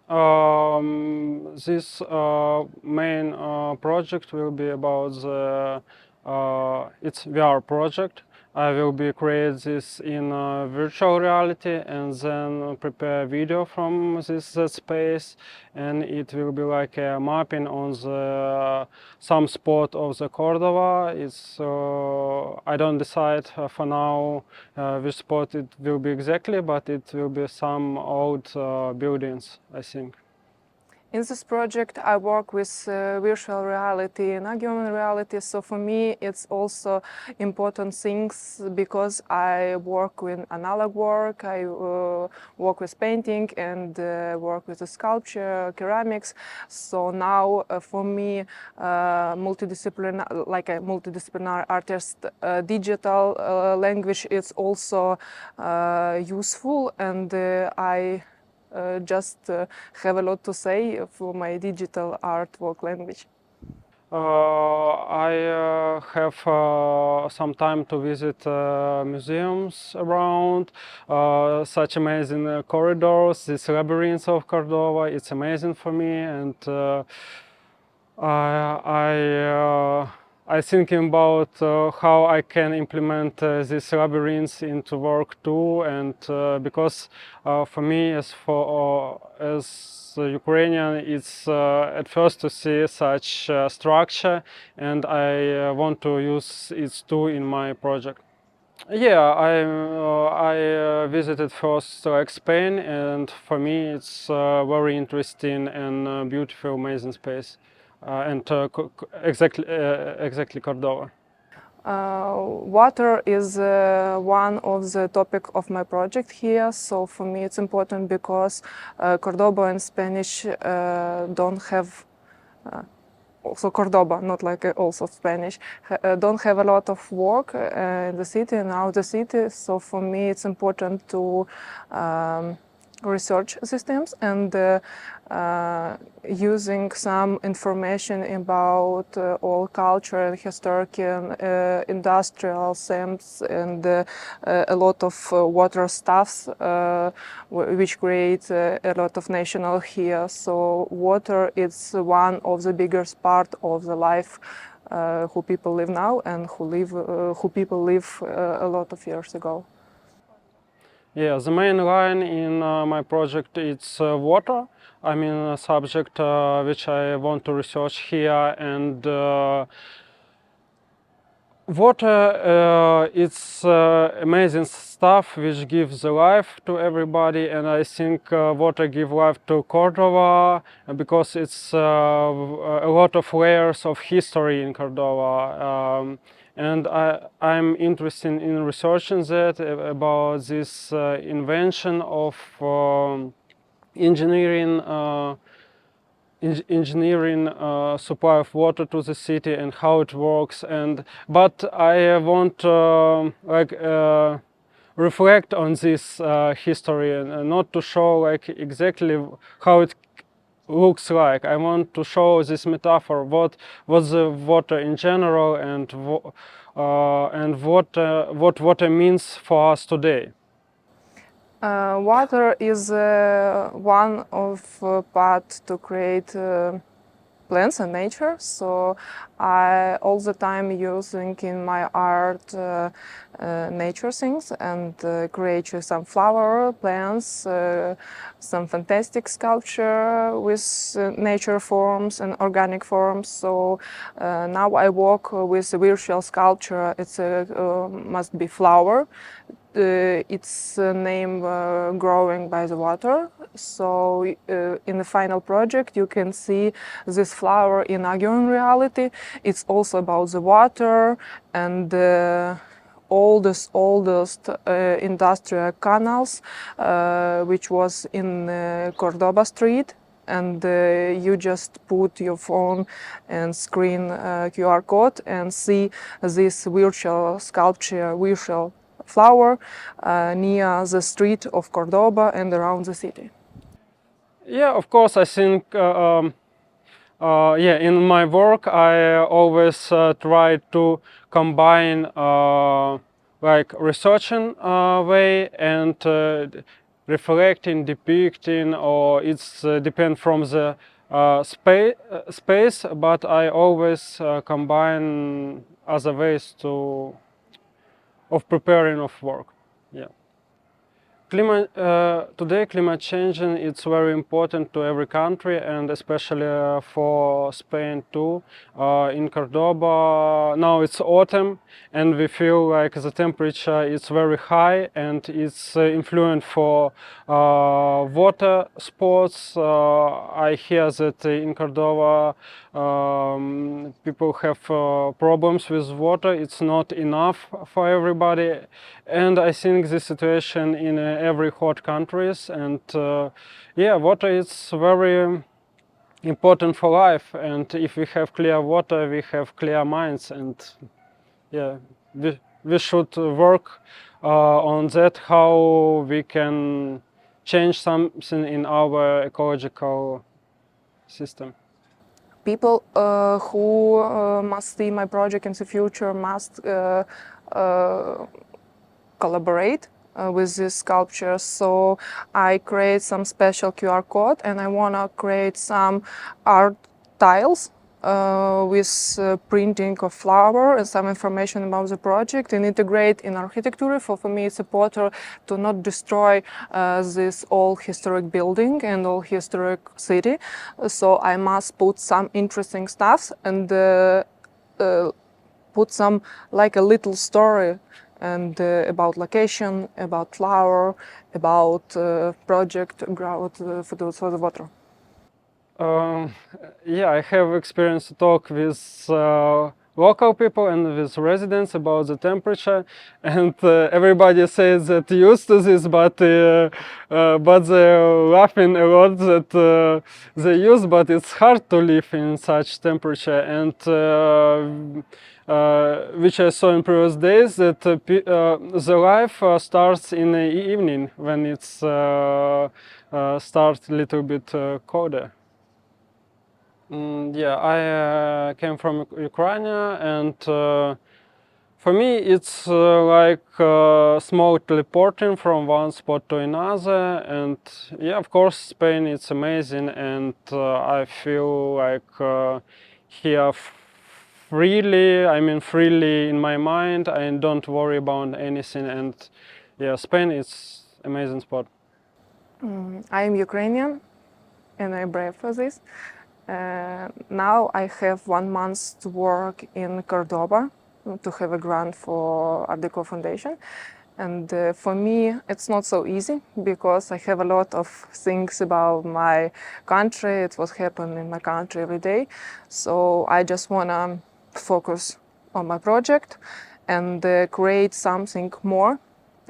This main project will be about the it's VR project. I will be create this in virtual reality and then prepare video from this space, and it will be like a mapping on the some spot of the Córdoba. It's I don't decide for now which spot it will be exactly, but it will be some old buildings, I think. In this project, I work with virtual reality and augmented reality. So for me, it's also important things because I work with analog work. I work with painting and work with the sculpture, ceramics. So now, for me, like a multidisciplinary artist, digital language is also useful, and I just have a lot to say for my digital artwork language. I have some time to visit museums around, such amazing corridors, these labyrinths of Córdoba. It's amazing for me, and I thinking about how I can implement these labyrinths into work too, and because for me as a Ukrainian, it's at first to see such structure, and I want to use it too in my project. Yeah, I visited first like Spain, and for me it's very interesting and beautiful, amazing space, and exactly Cordova. Water is one of the topic of my project here. So for me, it's important because Cordoba in Spanish don't have. Also Cordoba, not like also Spanish, don't have a lot of work in the city and out the city. So for me, it's important to research systems and using some information about all culture and historic and industrial themes and a lot of water stuffs which create a lot of national here. So water is one of the biggest part of the life who people live now and who people live a lot of years ago. Yeah, the main line in my project is water. I mean, a subject which I want to research here, and water it's amazing stuff which gives the life to everybody, and I think water gives life to Cordova because it's a lot of layers of history in Cordova. And I'm interested in researching that about this invention of engineering supply of water to the city and how it works. And but I want reflect on this history and not to show like exactly how it looks like. I want to show this metaphor, what's the water in general, and what water means for us today. Water is one of part to create plants and nature. So I all the time using in my art nature things and create some flower plants, some fantastic sculpture with nature forms and organic forms. So now I work with virtual sculpture. It's must be flower. Its name growing by the water. So in the final project you can see this flower in augmented reality. It's also about the water and oldest industrial canals which was in Cordoba Street, and you just put your phone and screen QR code and see this virtual sculpture, virtual flower near the street of Cordoba and around the city. Yeah, of course, I think yeah, in my work I always try to combine like researching way and reflecting, depicting, or it's depend from the space, but I always combine other ways of preparing of work. Yeah. Today, climate changing it's very important to every country, and especially for Spain too. In Córdoba now it's autumn, and we feel like the temperature is very high, and it's influent for water sports. I hear that in Córdoba people have problems with water. It's not enough for everybody, and I think this situation in every hot countries. And yeah, water is very important for life. And if we have clear water, we have clear minds. And yeah, we should work on that. How we can change something in our ecological system. People who must see my project in the future must collaborate with this sculpture. So I create some special QR code, and I want to create some art tiles with printing of flower and some information about the project, and integrate in architecture. For me it's important to not destroy this old historic building and old historic city. So I must put some interesting stuff and put some like a little story and about location, about flower, about project growth for the water. Yeah, I have experience to talk with local people and with residents about the temperature, and everybody says that used to this, but they're laughing a lot that they use, but it's hard to live in such temperature. And which I saw in previous days, that the life starts in the evening when it's starts a little bit colder. Yeah, I came from Ukraine, and for me it's like small teleporting from one spot to another. And yeah, of course, Spain it's amazing, and I feel like here freely. I mean, freely in my mind. I don't worry about anything, and yeah, Spain is amazing spot. I am Ukrainian, and I'm brave for this. Now I have 1 month to work in Córdoba to have a grant for ArtdeCor Foundation. And for me, it's not so easy because I have a lot of things about my country. It's what happens in my country every day. So I just want to focus on my project and create something more,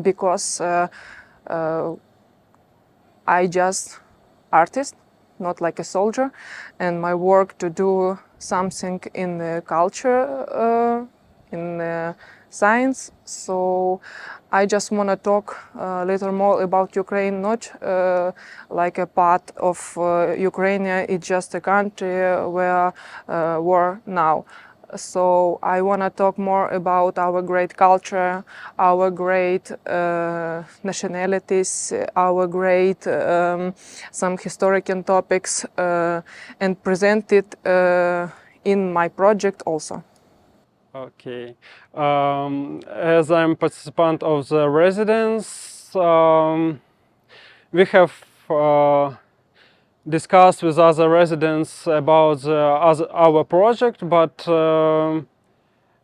because I just artist, not like a soldier, and my work to do something in the culture, in science. So I just want to talk a little more about Ukraine, not like a part of Ukraine. It's just a country where war now. So I want to talk more about our great culture, our great nationalities, our great some historical topics, and present it in my project also. Okay. As I'm participant of the residence, we have discussed with other residents about our project, but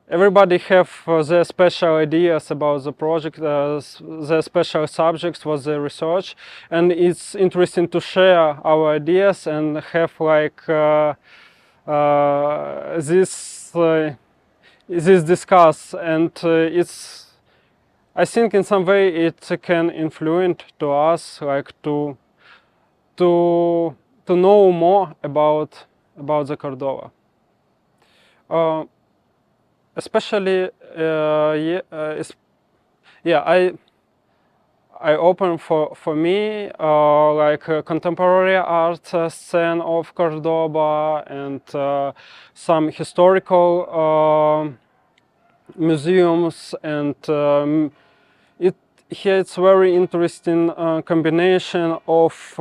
everybody have their special ideas about the project, their special subjects was the research, and it's interesting to share our ideas and have like this discuss, and it's, I think in some way it can influence to us like to know more about the Córdoba. Especially I open for me like a contemporary art scene of Córdoba, and some historical museums, and here it's very interesting combination of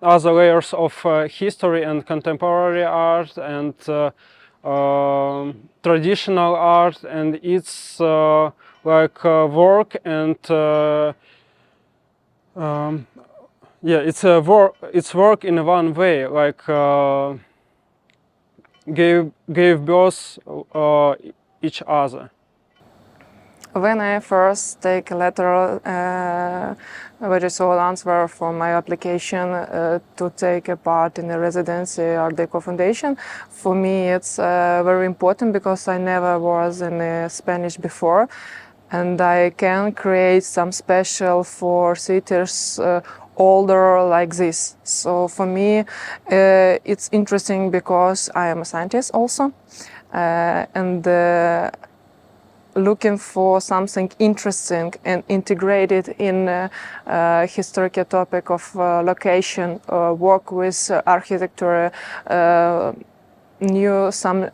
other layers of history and contemporary art and traditional art, and it's like work and yeah, it's work in one way, like gave birth each other. When I first take a letter, very soul answer for my application to take a part in the residency ArtdeCor Foundation, for me it's very important because I never was in Spanish before, and I can create some special for cities older like this. So for me it's interesting because I am a scientist also, and looking for something interesting and integrated in historical topic of location, work with architecture, knew some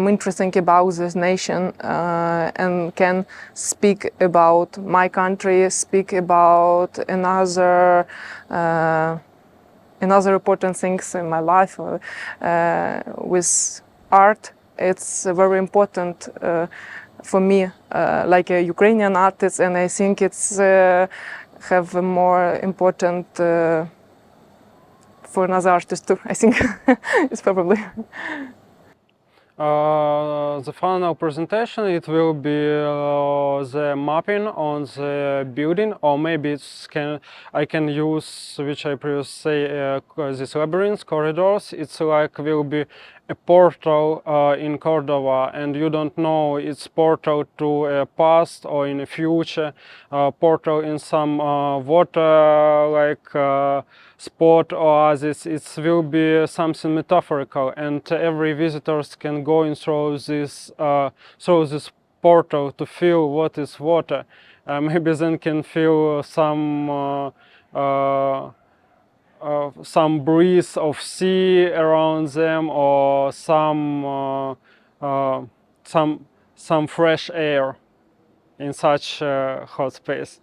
interesting about this nation, and can speak about my country, speak about another important things in my life with art. It's very important for me, like a Ukrainian artist, and I think it's have a more important for another artist too. I think it's probably. The final presentation, it will be the mapping on the building, or maybe I can use, which I previously say, these labyrinths, corridors. It's like will be a portal in Córdoba, and you don't know it's portal to a past or in a future, portal in some water like spot or oasis. It will be something metaphorical, and every visitors can go in through this portal to feel what is water. Maybe then can feel some breeze of sea around them, or some fresh air in such hot space.